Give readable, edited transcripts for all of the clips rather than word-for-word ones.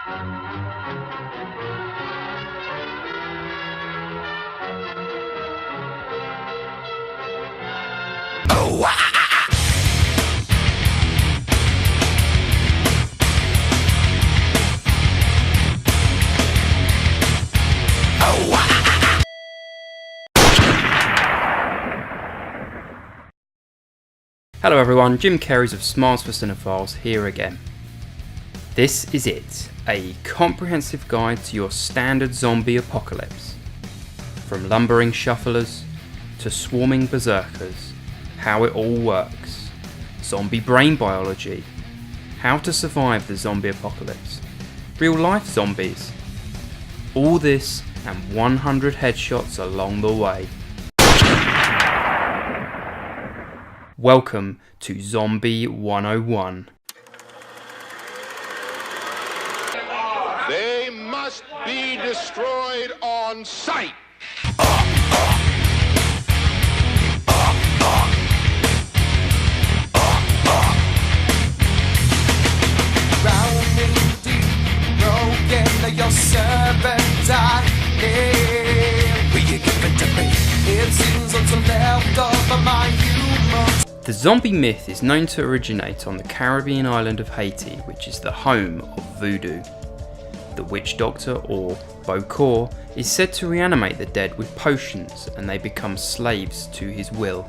Hello everyone, Jim Carey's of Smiles for Cinephiles here again. This is it, a comprehensive guide to your standard zombie apocalypse. From lumbering shufflers to swarming berserkers, how it all works, zombie brain biology, how to survive the zombie apocalypse, real life zombies, all this and 100 headshots along the way. Welcome to Zombie 101. They must be destroyed on sight. Drowning deep, broken, your servant I live. Will you give it to me? It seems what's left of my human. The zombie myth is known to originate on the Caribbean island of Haiti, which is the home of voodoo. The witch doctor, or Bokor, is said to reanimate the dead with potions and they become slaves to his will.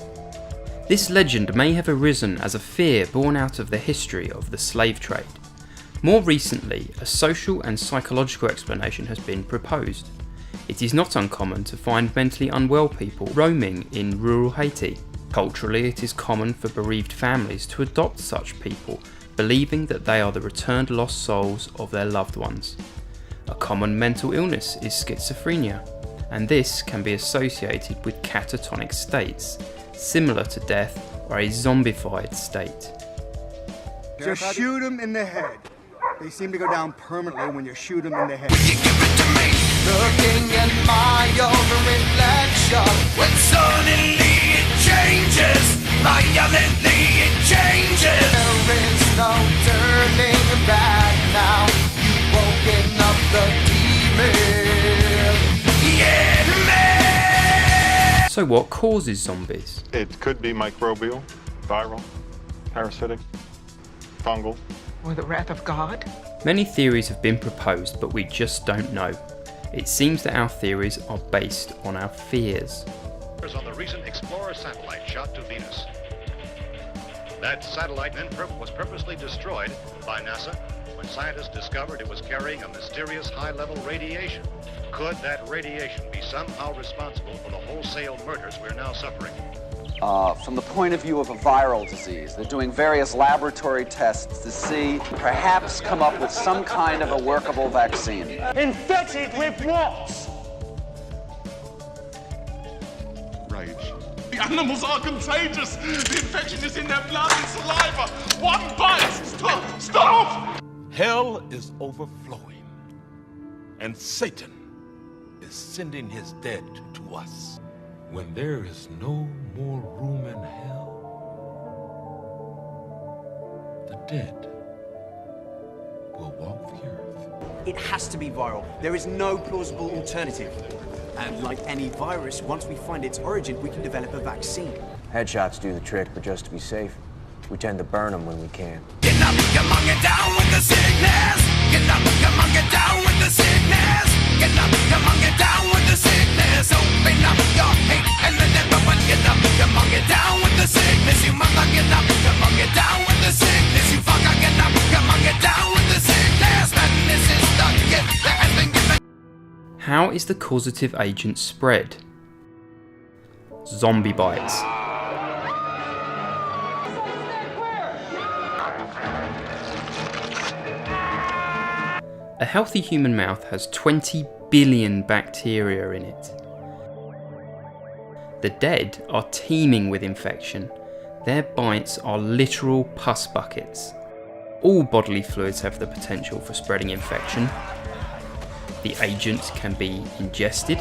This legend may have arisen as a fear born out of the history of the slave trade. More recently, a social and psychological explanation has been proposed. It is not uncommon to find mentally unwell people roaming in rural Haiti. Culturally, it is common for bereaved families to adopt such people, believing that they are the returned lost souls of their loved ones. A common mental illness is schizophrenia, and this can be associated with catatonic states, similar to death or a zombified state. Just shoot them in the head. They seem to go down permanently when you shoot them in the head. Looking at my own reflection, when suddenly it changes, violently it changes. There is no turning back now. You've woken up the demon. Yeah, man. So what causes zombies? It could be microbial, viral, parasitic, fungal. Or the wrath of God? Many theories have been proposed, but we just don't know. It seems that our theories are based on our fears. On the recent Explorer satellite shot to Venus. That satellite then was purposely destroyed by NASA when scientists discovered it was carrying a mysterious high-level radiation. Could that radiation be somehow responsible for the wholesale murders we're now suffering? From the point of view of a viral disease, they're doing various laboratory tests to see, perhaps come up with some kind of a workable vaccine. Infected with what? Rage. The animals are contagious. The infection is in their blood and saliva. One bite. Stop! Hell is overflowing, and Satan is sending his dead to us. When there is no more room in hell, the dead will walk the earth. It has to be viral. There is no plausible alternative. And like any virus, once we find its origin, we can develop a vaccine. Headshots do the trick, but just to be safe, we tend to burn them when we can. Get up, come on, get down with the sickness. Get up, come on, get down with the sickness. Get up, come on, get down with the sickness. Open up your hate and let everyone get up. Come on, get down with the sickness. You mother, get up. Come on, get down with the sickness. You fucker, get up. Come on, get down with the sickness. Madness is the gift that has been given. How is the causative agent spread? Zombie bites. A healthy human mouth has 20 billion bacteria in it. The dead are teeming with infection. Their bites are literal pus buckets. All bodily fluids have the potential for spreading infection. The agent can be ingested,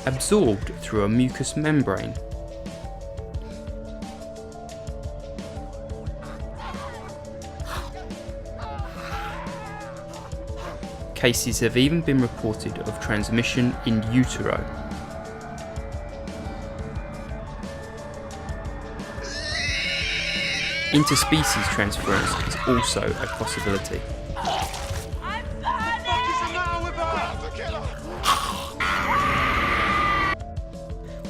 absorbed through a mucous membrane, Cases have even been reported of transmission in utero. Interspecies transference is also a possibility.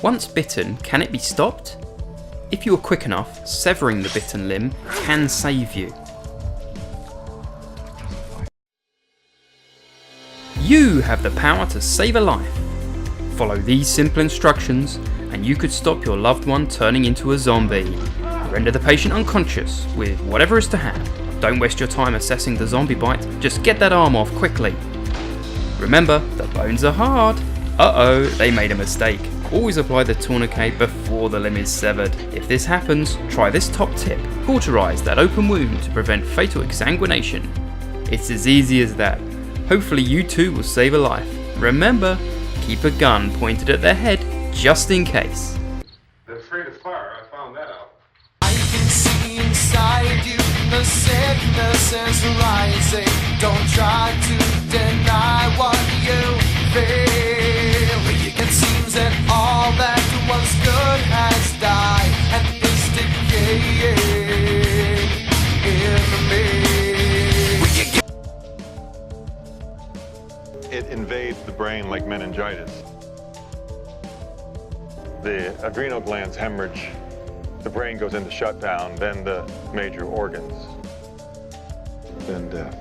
Once bitten, can it be stopped? If you are quick enough, severing the bitten limb can save you. You have the power to save a life. Follow these simple instructions and you could stop your loved one turning into a zombie. Render the patient unconscious with whatever is to hand. Don't waste your time assessing the zombie bite, just get that arm off quickly. Remember, the bones are hard. Uh-oh, they made a mistake. Always apply the tourniquet before the limb is severed. If this happens, try this top tip. Cauterize that open wound to prevent fatal exsanguination. It's as easy as that. Hopefully you too will save a life. Remember, keep a gun pointed at their head just in case. They're afraid of fire, I found that out. I can see inside you, the sickness is rising. Don't try to deny what you feel. It seems that all that was good has died and is decaying in me. It invades the brain like meningitis. The adrenal glands hemorrhage, the brain goes into shutdown, then the major organs, then death.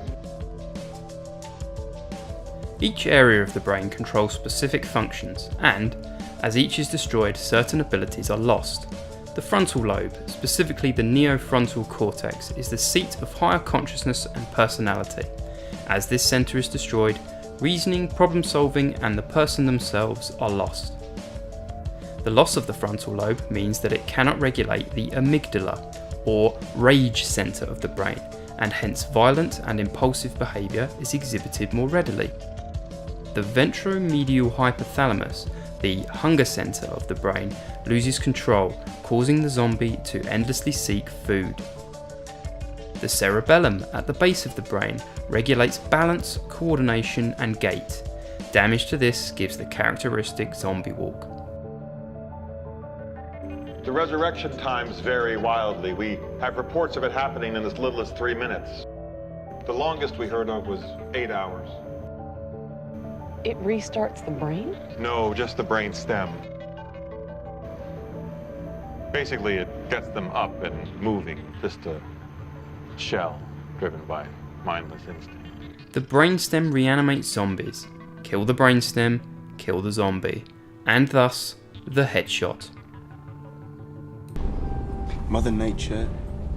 Each area of the brain controls specific functions and, as each is destroyed, certain abilities are lost. The frontal lobe, specifically the neofrontal cortex, is the seat of higher consciousness and personality. As this centre is destroyed, reasoning, problem solving and the person themselves are lost. The loss of the frontal lobe means that it cannot regulate the amygdala, or rage centre of the brain, and hence violent and impulsive behaviour is exhibited more readily. The ventromedial hypothalamus, the hunger centre of the brain, loses control, causing the zombie to endlessly seek food. The cerebellum at the base of the brain regulates balance, coordination and gait. Damage to this gives the characteristic zombie walk. The resurrection times vary wildly. We have reports of it happening in as little as 3 minutes. The longest we heard of was 8 hours. It restarts the brain? No, just the brain stem. Basically, it gets them up and moving, just a shell driven by mindless instinct. The brainstem reanimates zombies. Kill the brainstem, kill the zombie, and thus the headshot. Mother Nature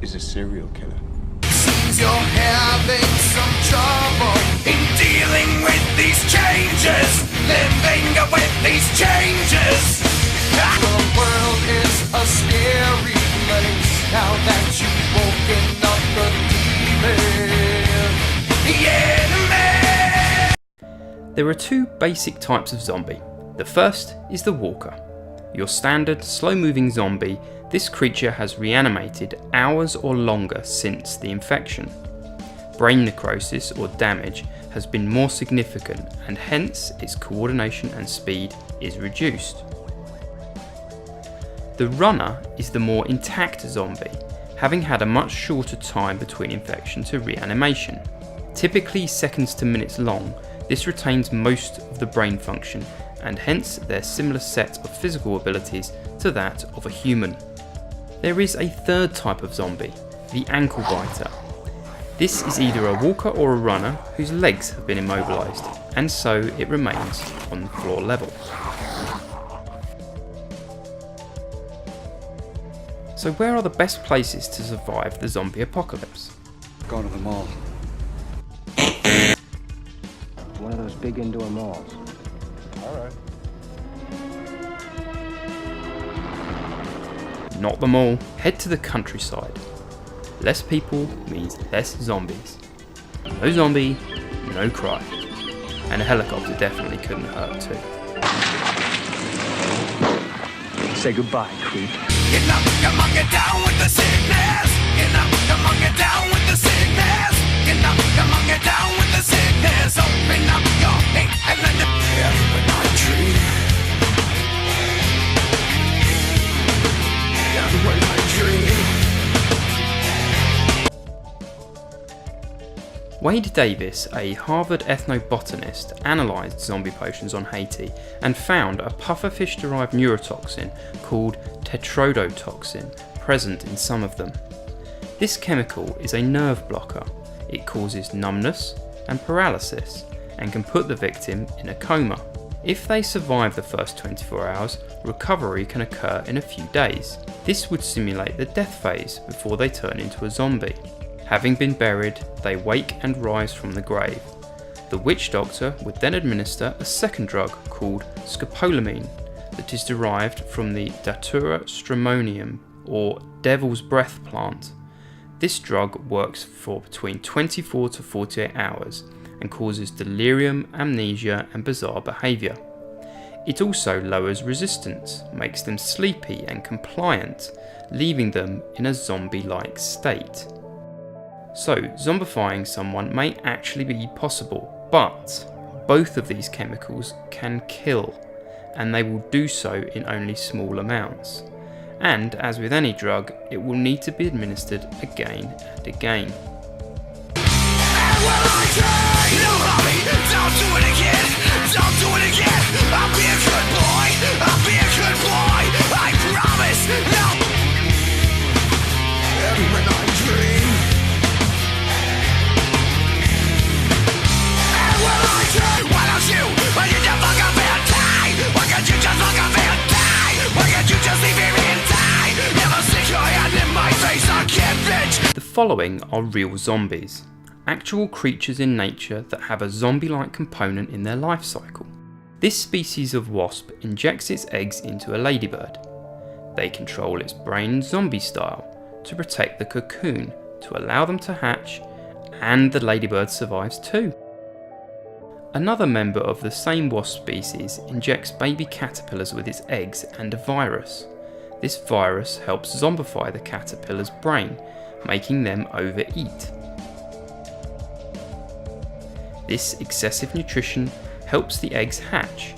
is a serial killer. Seems you're having some trouble in dealing with these changes, living with these changes. The world is a scary place now that you've woken up the demon. There are two basic types of zombie. The first is the walker. Your standard slow-moving zombie, this creature has reanimated hours or longer since the infection. Brain necrosis or damage has been more significant and hence its coordination and speed is reduced. The runner is the more intact zombie, having had a much shorter time between infection to reanimation. Typically seconds to minutes long, this retains most of the brain function and hence their similar set of physical abilities to that of a human. There is a third type of zombie, the ankle biter. This is either a walker or a runner whose legs have been immobilised, and so it remains on floor level. So where are the best places to survive the zombie apocalypse? Go to the mall. One of those big indoor malls. All right. Not them all. Head to the countryside. Less people means less zombies. No zombie, no cry. And a helicopter definitely couldn't hurt too. Say goodbye, creep. Get up, come on, get down with the sickness. Get up, come on, get down with the sickness. Get up, come on, get down with the sickness. Open up. Wade Davis, a Harvard ethnobotanist, analysed zombie potions on Haiti and found a pufferfish-derived neurotoxin called tetrodotoxin present in some of them. This chemical is a nerve blocker. It causes numbness and paralysis and can put the victim in a coma. If they survive the first 24 hours, recovery can occur in a few days. This would simulate the death phase before they turn into a zombie. Having been buried, they wake and rise from the grave. The witch doctor would then administer a second drug called scopolamine that is derived from the Datura stramonium or devil's breath plant. This drug works for between 24 to 48 hours and causes delirium, amnesia and bizarre behaviour. It also lowers resistance, makes them sleepy and compliant, leaving them in a zombie-like state. So, zombifying someone may actually be possible, but both of these chemicals can kill, and they will do so in only small amounts. And, as with any drug, it will need to be administered again and again. The following are real zombies, actual creatures in nature that have a zombie-like component in their life cycle. This species of wasp injects its eggs into a ladybird. They control its brain zombie style to protect the cocoon to allow them to hatch, and the ladybird survives too. Another member of the same wasp species injects baby caterpillars with its eggs and a virus. This virus helps zombify the caterpillar's brain, making them overeat. This excessive nutrition helps the eggs hatch.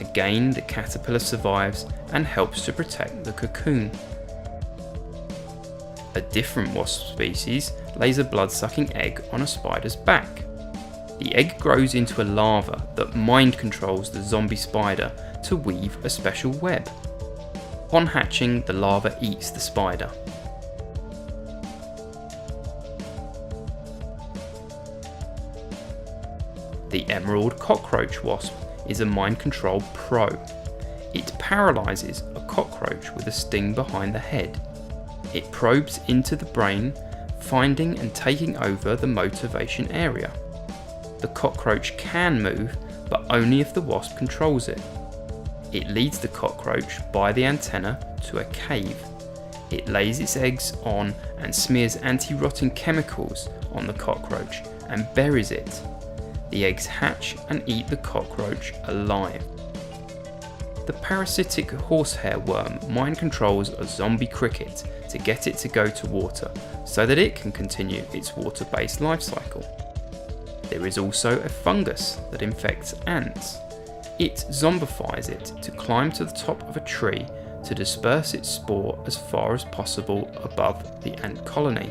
Again, the caterpillar survives and helps to protect the cocoon. A different wasp species lays a blood-sucking egg on a spider's back. The egg grows into a larva that mind controls the zombie spider to weave a special web. Upon hatching, the larva eats the spider. The emerald cockroach wasp is a mind control pro. It paralyses a cockroach with a sting behind the head. It probes into the brain, finding and taking over the motivation area. The cockroach can move, but only if the wasp controls it. It leads the cockroach by the antenna to a cave. It lays its eggs on and smears anti-rotting chemicals on the cockroach and buries it. The eggs hatch and eat the cockroach alive. The parasitic horsehair worm mind controls a zombie cricket to get it to go to water so that it can continue its water-based life cycle. There is also a fungus that infects ants. It zombifies it to climb to the top of a tree to disperse its spore as far as possible above the ant colony.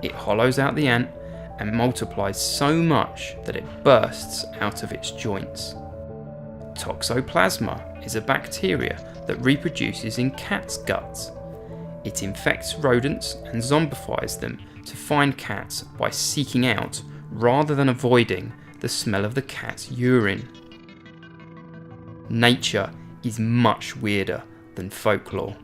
It hollows out the ant and multiplies so much that it bursts out of its joints. Toxoplasma is a bacteria that reproduces in cats' guts. It infects rodents and zombifies them to find cats by seeking out, rather than avoiding, the smell of the cat's urine. Nature is much weirder than folklore.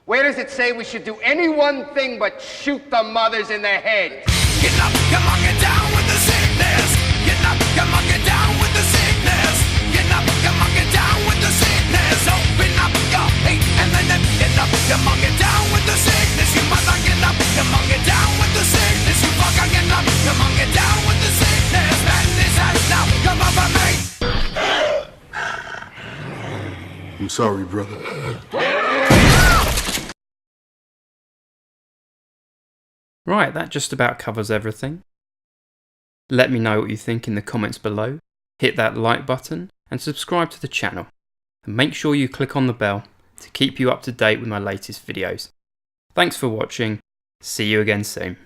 Where does it say we should do any one thing but shoot the mothers in the head? Get up, come on, get down with the sickness. Get up, come on, get down with the sickness. Get up, come on, get down with the sickness. Open up your hate and then get up, come on, get down with the sickness. You mother, get up, come on, get down with the sickness. You fucker, get up, come on, get down with the sickness. Madness has now come over me. I'm sorry, brother. Right, that just about covers everything. Let me know what you think in the comments below, hit that like button and subscribe to the channel. and make sure you click on the bell to keep you up to date with my latest videos. Thanks for watching, see you again soon.